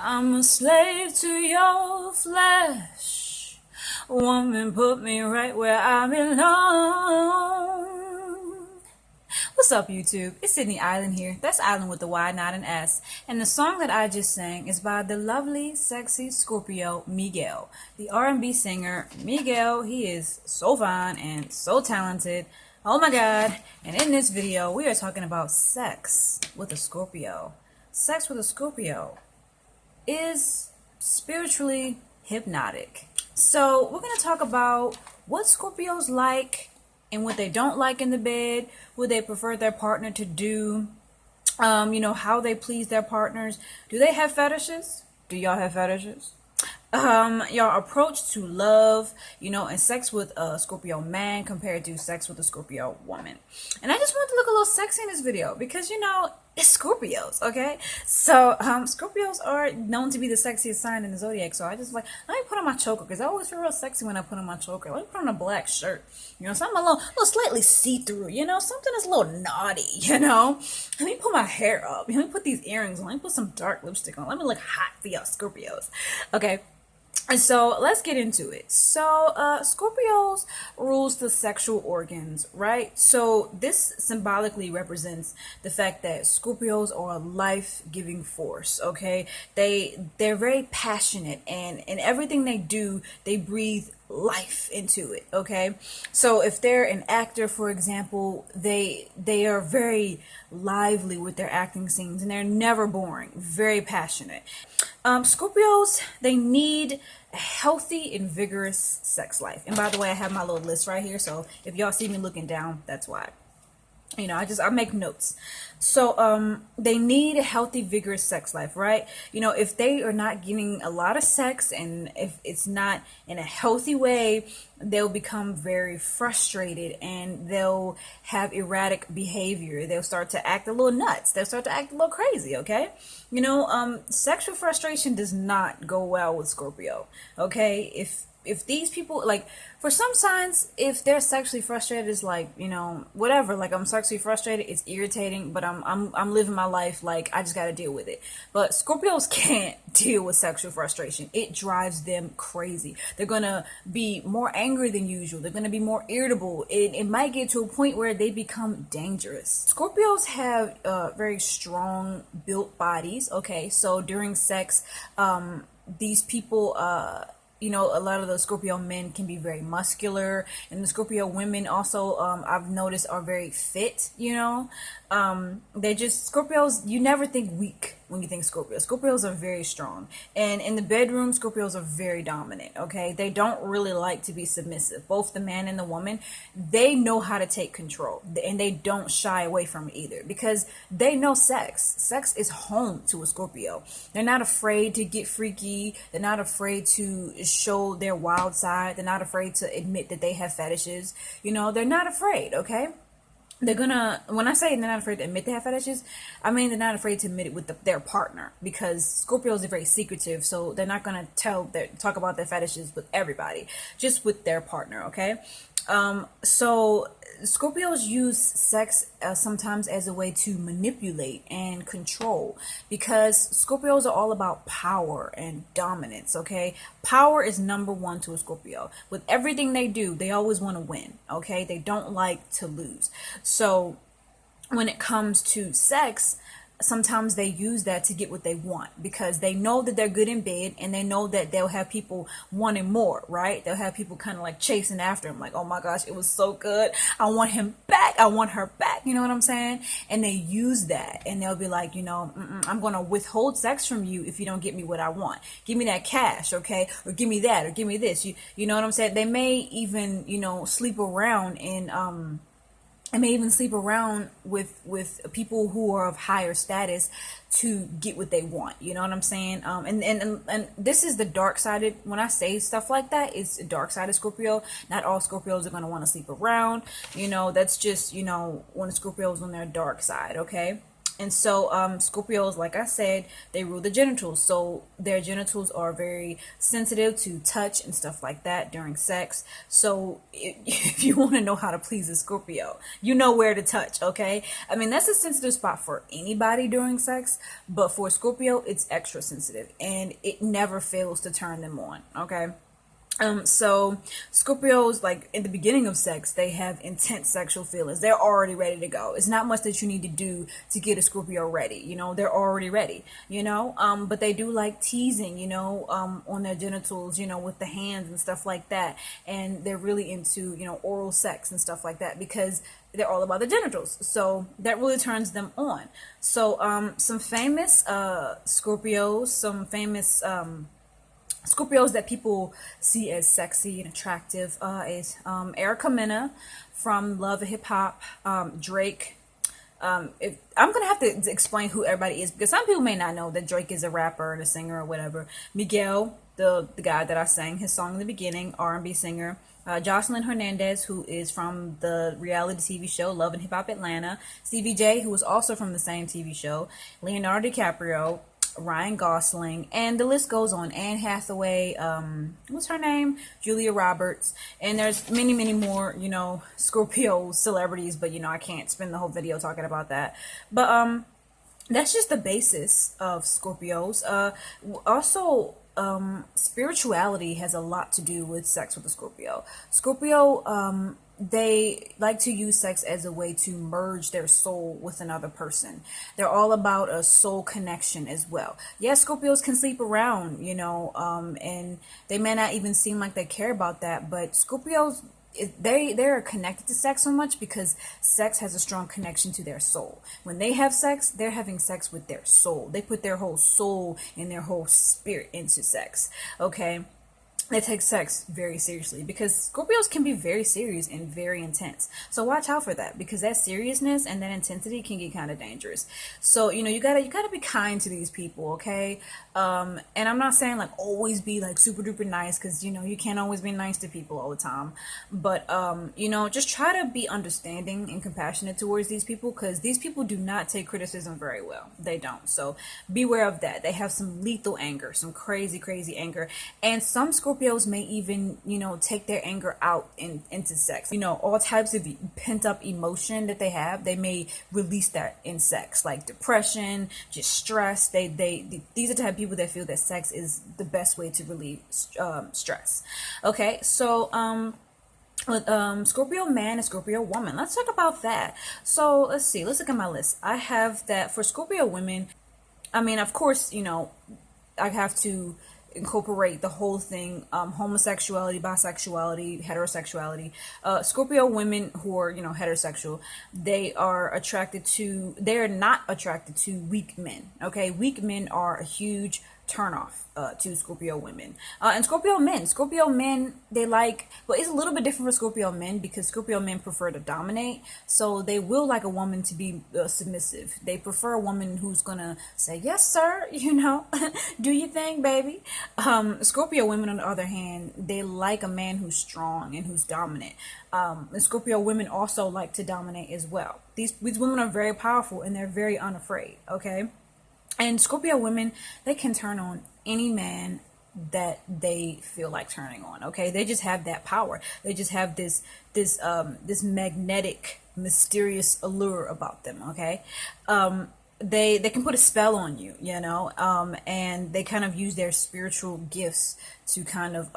I'm a slave to your flesh. Woman, put me right where I belong. What's up, YouTube? It's Sydney Island here. That's Island with the Y, not an S. And the song that I just sang is by the lovely, sexy Scorpio, Miguel. The R&B singer, Miguel, he is so fine and so talented. Oh my God. And in this video, we are talking about sex with a Scorpio. Sex with a Scorpio is spiritually hypnotic. So we're going to talk about what Scorpios like and what they don't like in the bed, what they prefer their partner to do, how they please their partners. Do they have fetishes? Do y'all have fetishes? Your approach to love, and sex with a Scorpio man compared to sex with a Scorpio woman. And I just want to look a little sexy in this video because, it's Scorpios, okay? So, Scorpios are known to be the sexiest sign in the zodiac. So I just let me put on my choker because I always feel real sexy when I put on my choker. Let me put on a black shirt, something a little slightly see-through, something that's a little naughty, Let me put my hair up. Let me put these earrings on. Let me put some dark lipstick on. Let me look hot for y'all Scorpios, okay? And so let's get into it. So Scorpios rules the sexual organs, right? So this symbolically represents the fact that Scorpios are a life-giving force, okay? They're very passionate, and in everything they do, they breathe life into it, okay? So if they're an actor, for example, they are very lively with their acting scenes, and they're never boring, very passionate. Scorpios, they need a healthy and vigorous sex life. And by the way, I have my little list right here, so if y'all see me looking down, that's why. I make notes. So they need a healthy, vigorous sex life, right? If they are not getting a lot of sex and if it's not in a healthy way, they'll become very frustrated and they'll have erratic behavior. They'll start to act a little nuts. They'll start to act a little crazy, okay? Sexual frustration does not go well with Scorpio, okay? If these people, for some signs, if they're sexually frustrated, it's whatever, I'm sexually frustrated, it's irritating, but I'm living my life, I just gotta deal with it. But Scorpios can't deal with sexual frustration. It drives them crazy. They're gonna be more angry than usual. They're gonna be more irritable. It might get to a point where they become dangerous. Scorpios have very strong built bodies, okay? So during sex, these people, a lot of the Scorpio men can be very muscular, and the Scorpio women also, I've noticed, are very fit, Scorpios, you never think weak when you think Scorpios. Scorpios are very strong, and in the bedroom, Scorpios are very dominant, okay? They don't really like to be submissive. Both the man and the woman, they know how to take control, and they don't shy away from it either because they know sex is home to a Scorpio. They're not afraid to get freaky. They're not afraid to show their wild side. They're not afraid to admit that they have fetishes. They're not afraid, okay? They're gonna, when I say they're not afraid to admit they have fetishes, I mean they're not afraid to admit it with their partner, because Scorpios are very secretive, so they're not gonna talk about their fetishes with everybody, just with their partner, okay? So Scorpios use sex sometimes as a way to manipulate and control, because Scorpios are all about power and dominance, okay? Power is number one to a Scorpio. With everything they do, they always want to win, okay? They don't like to lose. So when it comes to sex, sometimes they use that to get what they want, because they know that they're good in bed, and they know that they'll have people wanting more, right? They'll have people kind of chasing after him, oh my gosh, it was so good, I want him back, I want her back, you know what I'm saying? And they use that, and they'll be like, I'm gonna withhold sex from you if you don't get me what I want. Give me that cash, okay? Or give me that, or give me this. You know what I'm saying? They may even, sleep around with people who are of higher status to get what they want. You know what I'm saying? And this is the dark sided. When I say stuff like that, it's a dark sided Scorpio. Not all Scorpios are going to want to sleep around. That's just, when the Scorpios on their dark side. Okay. And so Scorpios, like I said, they rule the genitals. So their genitals are very sensitive to touch and stuff like that during sex. So if you want to know how to please a Scorpio, you know where to touch, okay? I mean, that's a sensitive spot for anybody during sex, but for Scorpio, it's extra sensitive and it never fails to turn them on, okay? So Scorpios, like in the beginning of sex, they have intense sexual feelings. They're already ready to go. It's not much that you need to do to get a Scorpio ready. You know, they're already ready, you know, but they do like teasing, you know, on their genitals, you know, with the hands and stuff like that. And they're really into, you know, oral sex and stuff like that because they're all about the genitals. So that really turns them on. So, some famous, Scorpios, some famous, Scorpios that people see as sexy and attractive is Erica Mena from Love and Hip Hop, Drake. I'm gonna have to explain who everybody is because some people may not know that Drake is a rapper and a singer or whatever. Miguel, the guy that I sang his song in the beginning, R&B singer. Jocelyn Hernandez, who is from the reality TV show Love and Hip Hop Atlanta. Stevie J, who was also from the same TV show. Leonardo DiCaprio. Ryan Gosling, and the list goes on. Anne Hathaway, what's her name? Julia Roberts, and there's many, many more, you know, Scorpio celebrities, but you know, I can't spend the whole video talking about that. But that's just the basis of Scorpios. Also, spirituality has a lot to do with sex with a Scorpio. Scorpio, they like to use sex as a way to merge their soul with another person. They're all about a soul connection as well. Yes, Scorpios can sleep around, you know, and they may not even seem like they care about that, but Scorpios, they're connected to sex so much because sex has a strong connection to their soul. When they have sex, they're having sex with their soul. They put their whole soul and their whole spirit into sex, okay? They take sex very seriously because Scorpios can be very serious and very intense. So watch out for that because that seriousness and that intensity can get kind of dangerous. So, you know, you gotta be kind to these people, okay? And I'm not saying like always be like super duper nice because, you know, you can't always be nice to people all the time. But, you know, just try to be understanding and compassionate towards these people because these people do not take criticism very well. They don't. So beware of that. They have some lethal anger, some crazy, crazy anger. And some Scorpios may even, you know, take their anger out into sex. You know, all types of pent up emotion that they have, they may release that in sex, like depression, just stress. These are the type of people that feel that sex is the best way to relieve stress. Okay, so with Scorpio man and Scorpio woman, let's talk about that. So let's see, let's look at my list. I have that for Scorpio women. I mean, of course, you know, I have to incorporate the whole thing, homosexuality, bisexuality, heterosexuality. Scorpio women who are, you know, heterosexual, they're not attracted to weak men. Okay, weak men are a huge turnoff to Scorpio women. And Scorpio men, they like, well, it's a little bit different for Scorpio men because Scorpio men prefer to dominate. So they will like a woman to be submissive. They prefer a woman who's gonna say, yes, sir, you know, do your thing, baby. Scorpio women, on the other hand, they like a man who's strong and who's dominant. And Scorpio women also like to dominate as well. These women are very powerful and they're very unafraid, okay? And Scorpio women, they can turn on any man that they feel like turning on. Okay, they just have that power. They just have this magnetic, mysterious allure about them. Okay, they can put a spell on you, you know, and they kind of use their spiritual gifts to kind of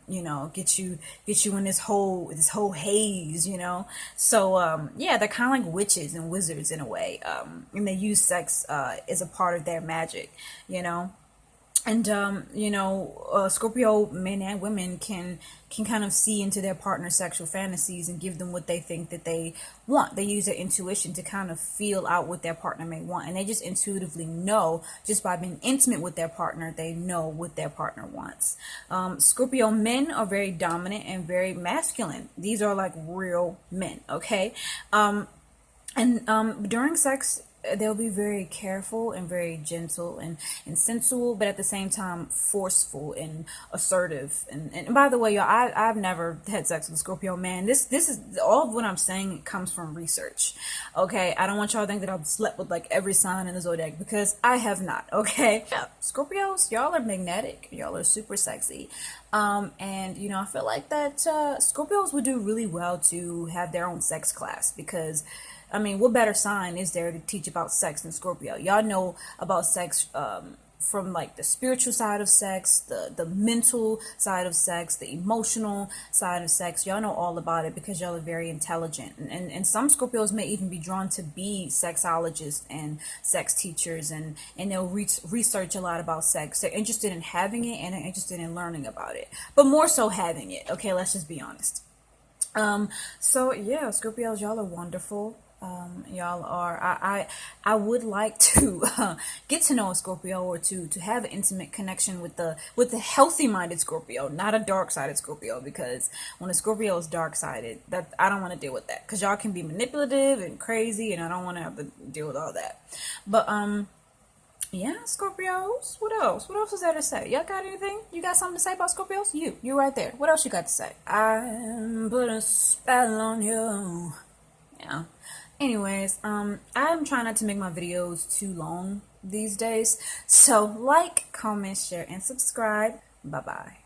you know, get you in this whole haze, you know. So yeah, they're kind of like witches and wizards in a way, and they use sex as a part of their magic, you know. And you know, Scorpio men and women can kind of see into their partner's sexual fantasies and give them what they think that they want. They use their intuition to kind of feel out what their partner may want, and they just intuitively know, just by being intimate with their partner, they know what their partner wants. Scorpio men are very dominant and very masculine. These are like real men, okay? And during sex, they'll be very careful and very gentle and sensual, but at the same time forceful and assertive. And by the way, y'all, I've never had sex with a Scorpio man. This is all of what I'm saying comes from research. Okay, I don't want y'all to think that I've slept with like every sign in the zodiac, because I have not. Okay, yeah, Scorpios, y'all are magnetic. Y'all are super sexy. And you know, I feel like that Scorpios would do really well to have their own sex class, because I mean, what better sign is there to teach about sex than Scorpio? Y'all know about sex from like the spiritual side of sex, the mental side of sex, the emotional side of sex. Y'all know all about it because y'all are very intelligent. And some Scorpios may even be drawn to be sexologists and sex teachers, and they'll research a lot about sex. They're interested in having it and they're interested in learning about it, but more so having it. Okay, let's just be honest. So yeah, Scorpios, y'all are wonderful. Y'all are. I would like to get to know a Scorpio, or to have an intimate connection with the healthy minded Scorpio, not a dark sided Scorpio. Because when a Scorpio is dark sided, that I don't want to deal with that. Because y'all can be manipulative and crazy, and I don't want to have to deal with all that. But yeah, Scorpios. What else? What else is there to say? Y'all got anything? You got something to say about Scorpios? You right there. What else you got to say? I put a spell on you. Yeah. Anyways, I'm trying not to make my videos too long these days. So like, comment, share, and subscribe. Bye bye.